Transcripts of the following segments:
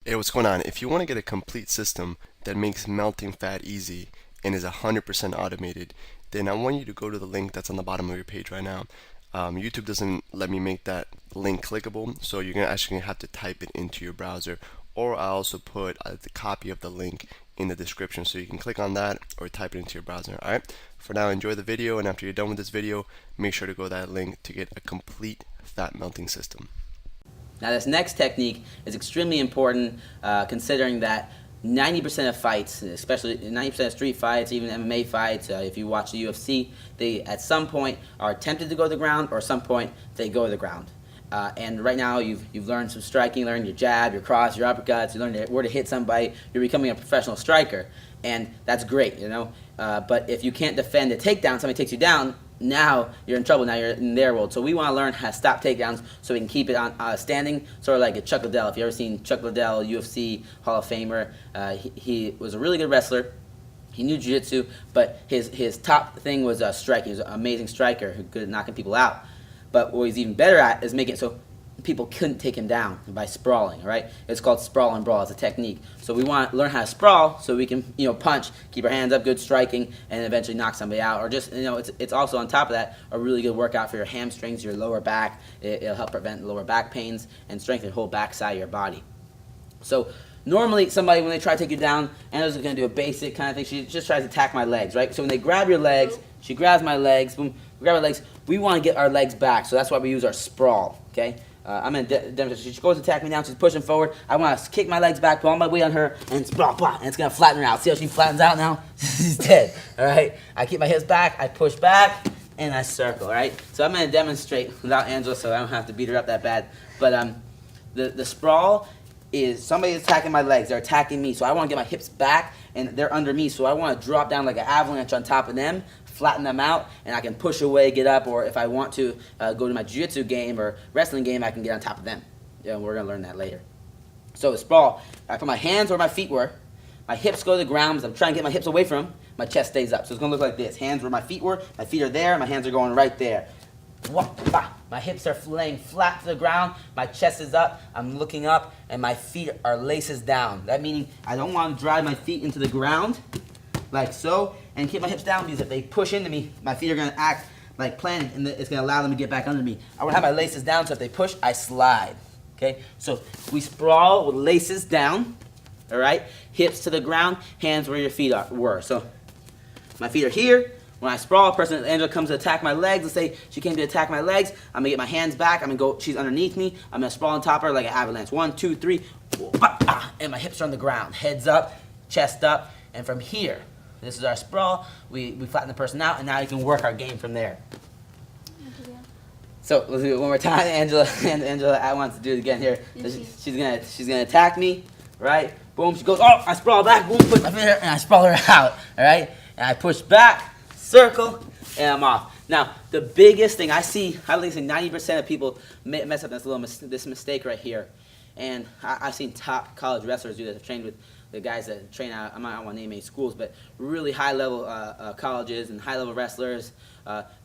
Hey, what's going on? If you want to get a complete system that makes melting fat easy and is 100% automated, then I want you to go to the link that's on the bottom of your page right now. YouTube doesn't let me make that link clickable, so you're actually gonna have to type it into your browser, or I also put the copy of the link in the description, so you can click on that or type it into your browser. All right. For now, enjoy the video, and after you're done with this video, make sure to go to that link to get a complete fat melting system. Now this next technique is extremely important considering that 90% of fights, especially 90% of street fights, even MMA fights, if you watch the UFC, they at some point are tempted to go to the ground, or at some point they go to the ground. And right now you've learned some striking, learned your jab, your cross, your uppercuts, you learned where to hit somebody, you're becoming a professional striker, and that's great, you know. But if you can't defend a takedown, somebody takes you down, now you're in trouble. Now you're in their world. So we want to learn how to stop takedowns so we can keep it on standing, sort of like a Chuck Liddell. If you've ever seen Chuck Liddell, UFC Hall of Famer, he was a really good wrestler. He knew jiu-jitsu, but his top thing was striking. He was an amazing striker who good at knocking people out. But what he's even better at is making it so people couldn't take him down by sprawling, right? It's called sprawl and brawl. It's a technique. So we want to learn how to sprawl so we can, punch, keep our hands up, good striking, and eventually knock somebody out. Or just, it's also on top of that a really good workout for your hamstrings, your lower back. It'll help prevent lower back pains and strengthen the whole back side of your body. So normally somebody, when they try to take you down, Angela's going to do a basic kind of thing. She just tries to attack my legs, right? So when they grab your legs, she grabs my legs, boom, we grab our legs. We want to get our legs back, so that's why we use our sprawl, okay? I'm going to demonstrate. She goes to attack me now. She's pushing forward. I want to kick my legs back, put all my weight on her, and sprawl, blah, and it's going to flatten her out. See how she flattens out now? She's dead, all right? I keep my hips back. I push back, and I circle, all right? So I'm going to demonstrate without Angela, so I don't have to beat her up that bad. But the sprawl is somebody is attacking my legs. They're attacking me, so I want to get my hips back, and they're under me, so I want to drop down like an avalanche on top of them, flatten them out, and I can push away, get up, or if I want to go to my jiu-jitsu game or wrestling game, I can get on top of them. Yeah, we're going to learn that later. So the sprawl, I put my hands where my feet were, my hips go to the ground, because I'm trying to get my hips away from them, my chest stays up. So it's going to look like this. Hands where my feet were, my feet are there, my hands are going right there. My hips are laying flat to the ground, my chest is up, I'm looking up, and my feet are laces down. That meaning I don't want to drive my feet into the ground, like so, and keep my hips down, because if they push into me, my feet are going to act like planted, and it's going to allow them to get back under me. I want to have my laces down, so if they push, I slide. Okay, so we sprawl with laces down, all right? Hips to the ground, hands where your feet were. So my feet are here. When I sprawl, a person, Angela comes to attack my legs. Let's say she came to attack my legs. I'm going to get my hands back. I'm going to go, she's underneath me. I'm going to sprawl on top of her like an avalanche. 1, 2, 3. And my hips are on the ground. Heads up, chest up. And from here, this is our sprawl. We flatten the person out, and now you can work our game from there. So let's do it one more time. Angela, I want to do it again here. So she's gonna attack me, right? Boom, she goes, oh, I sprawl back, boom, put my finger, and I sprawl her out, all right? And I push back, circle, and I'm off. Now, the biggest thing I see 90% of people mess up this mistake right here. And I've seen top college wrestlers do this. I've trained with the guys that train out, I don't want to name any schools, but really high-level colleges and high-level wrestlers,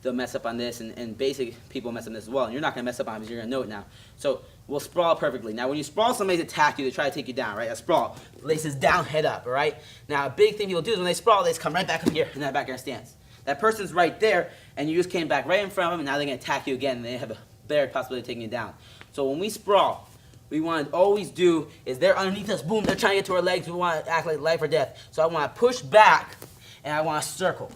they'll mess up on this, and basic people mess up on this as well. And you're not going to mess up on it because you're going to know it now. So we'll sprawl perfectly. Now, when you sprawl, somebody's attack you. They try to take you down, right? A sprawl. Laces down, head up, all right? Now, a big thing people do is when they sprawl, they just come right back up here in that back air stance. That person's right there, and you just came back right in front of them, and now they're going to attack you again, and they have a better possibility of taking you down. So when we sprawl, we want to always do is they're underneath us, boom, they're trying to get to our legs, we want to act like life or death. So I want to push back, and I want to circle.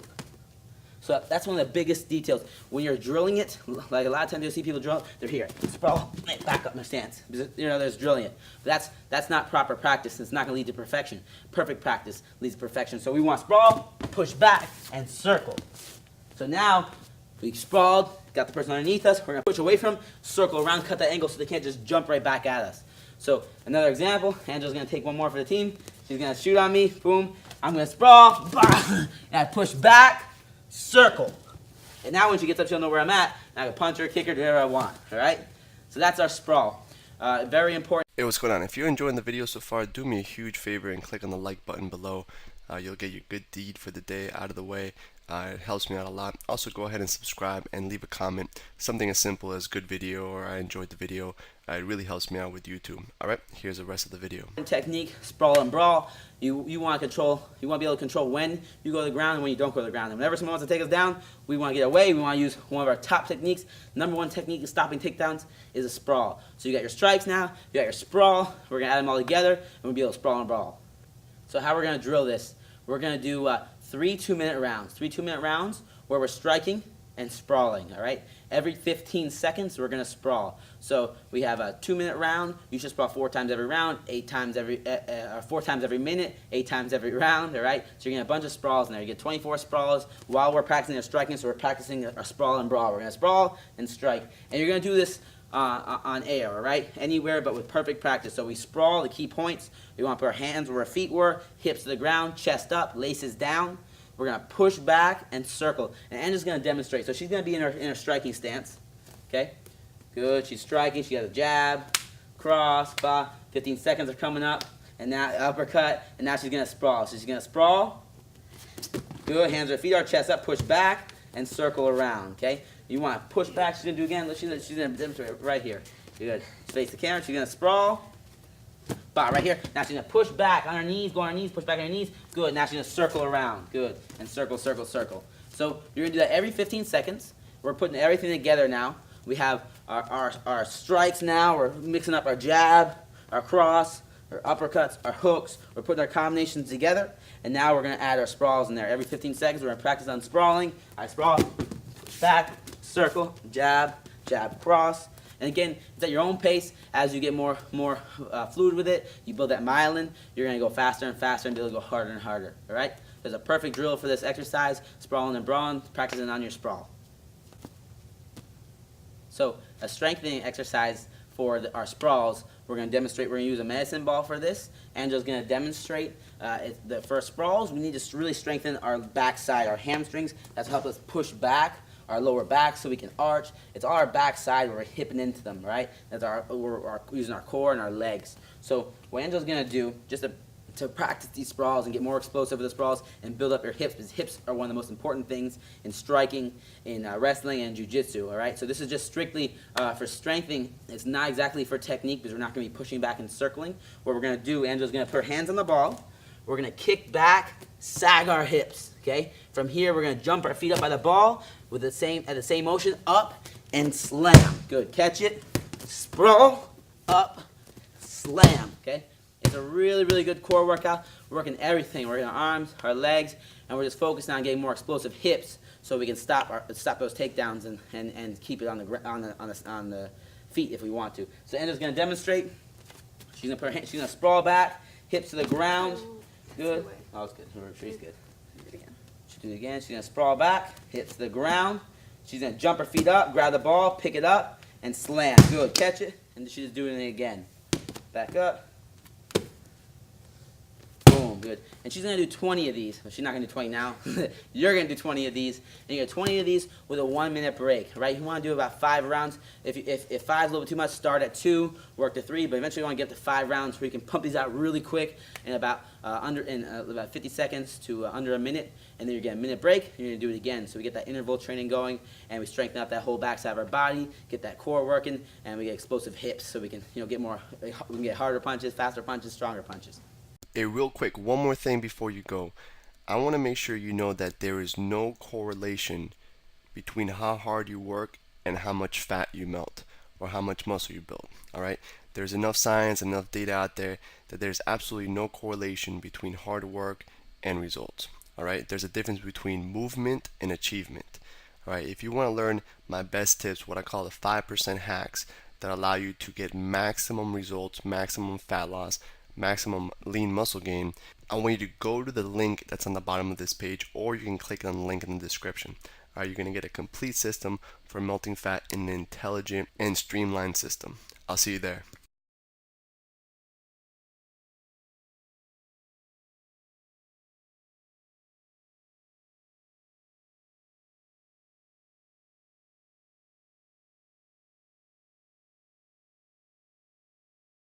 So that's one of the biggest details. When you're drilling it, like a lot of times you'll see people drill, they're here, sprawl, back up in their stance. There's drilling it. But that's not proper practice, and it's not going to lead to perfection. Perfect practice leads to perfection. So we want to sprawl, push back, and circle. So now, we sprawled, got the person underneath us, we're going to push away from them, circle around, cut that angle so they can't just jump right back at us. So another example, Angela's going to take one more for the team. She's going to shoot on me, boom. I'm going to sprawl, and I push back, circle. And now when she gets up, she'll know where I'm at. And I can punch her, kick her, do whatever I want, all right? So that's our sprawl. Very important. Hey, what's going on? If you're enjoying the video so far, do me a huge favor and click on the like button below. You'll get your good deed for the day out of the way. It helps me out a lot. Also, go ahead and subscribe and leave a comment. Something as simple as good video or I enjoyed the video. It really helps me out with YouTube. Alright, here's the rest of the video. Technique, sprawl and brawl. You want to control, you want to be able to control when you go to the ground and when you don't go to the ground. And whenever someone wants to take us down, we want to get away. We want to use one of our top techniques. Number one technique in stopping takedowns is a sprawl. So you got your strikes now, you got your sprawl. We're going to add them all together and we'll be able to sprawl and brawl. So how we're going to drill this, we're going to do 3 2-minute rounds. 3 2-minute rounds where we're striking and sprawling, all right? Every 15 seconds, we're going to sprawl. So we have a 2-minute round. You should sprawl 4 times every round, 4 times every minute, 8 times every round, all right? So you're going to get a bunch of sprawls in there. You get 24 sprawls while we're practicing our striking, so we're practicing our sprawl and brawl. We're going to sprawl and strike. And you're going to do this on air, all right? Anywhere but with perfect practice. So we sprawl, the key points. We want to put our hands where our feet were, hips to the ground, chest up, laces down. We're going to push back and circle. And Angela's going to demonstrate. So she's going to be in her striking stance. Okay? Good. She's striking. She has a jab, cross, 15 seconds are coming up. And now uppercut. And now she's going to sprawl. So she's going to sprawl. Good. Hands or feet are chest up, push back, and circle around. Okay? You want to push back. She's going to do again. She's going to demonstrate right here. Good. Face the camera. She's going to sprawl. Right here. Now she's going to push back on her knees, go on her knees, push back on her knees. Good. Now she's going to circle around. Good. And circle, circle, circle. So you're going to do that every 15 seconds. We're putting everything together now. We have our strikes now. We're mixing up our jab, our cross, our uppercuts, our hooks. We're putting our combinations together. And now we're going to add our sprawls in there. Every 15 seconds, we're going to practice on sprawling. I sprawl, push back, circle, jab, jab, cross. And again, it's at your own pace. As you get more fluid with it, you build that myelin, you're going to go faster and faster and be able to go harder and harder. All right? There's a perfect drill for this exercise, sprawling and brawling, practicing on your sprawl. So a strengthening exercise for our sprawls, we're going to demonstrate, we're going to use a medicine ball for this. Angela's going to demonstrate the first sprawls. We need to really strengthen our backside, our hamstrings. That's help us push back our lower back so we can arch. It's all our backside where we're hipping into them, right? That's we're using our core and our legs. So what Angela's going to do, just to practice these sprawls and get more explosive with the sprawls and build up your hips, because hips are one of the most important things in striking, in wrestling, and jiu-jitsu, all right? So this is just strictly for strengthening. It's not exactly for technique because we're not going to be pushing back and circling. What we're going to do, Angela's going to put her hands on the ball. We're going to kick back, sag our hips, okay? From here, we're going to jump our feet up by the ball with at the same motion, up and slam. Good. Catch it, sprawl, up, slam, okay? It's a really, really good core workout. We're working everything. We're working our arms, our legs, and we're just focusing on getting more explosive hips so we can stop those takedowns and keep it on the feet if we want to. So Angela's going to demonstrate. She's going to put her she's going to sprawl back, hips to the ground. Good. Oh, it's good. She's good. Do it again. She'll do it again. She's going to sprawl back, hips to the ground. She's going to jump her feet up, grab the ball, pick it up, and slam. Good. Catch it, and she's doing it again. Back up. Boom. Good. And she's going to do 20 of these. Well, she's not going to do 20 now. You're going to do 20 of these. And you get 20 of these with a 1-minute break, right? You want to do about 5 rounds. If 5 is a little bit too much, start at 2, work to 3. But eventually you want to get to 5 rounds where you can pump these out really quick in about 50 seconds to under a minute. And then you get a minute break. You're going to do it again. So we get that interval training going, and we strengthen up that whole backside of our body, get that core working, and we get explosive hips so we can get we can get harder punches, faster punches, stronger punches. Real quick, one more thing before you go. I want to make sure you know that there is no correlation between how hard you work and how much fat you melt or how much muscle you build. Alright? There's enough science, enough data out there that there's absolutely no correlation between hard work and results. Alright? There's a difference between movement and achievement. Alright? If you want to learn my best tips, what I call the 5% hacks that allow you to get maximum results, maximum fat loss, maximum lean muscle gain, I want you to go to the link that's on the bottom of this page, or you can click on the link in the description. Alright, you're going to get a complete system for melting fat in an intelligent and streamlined system. I'll see you there.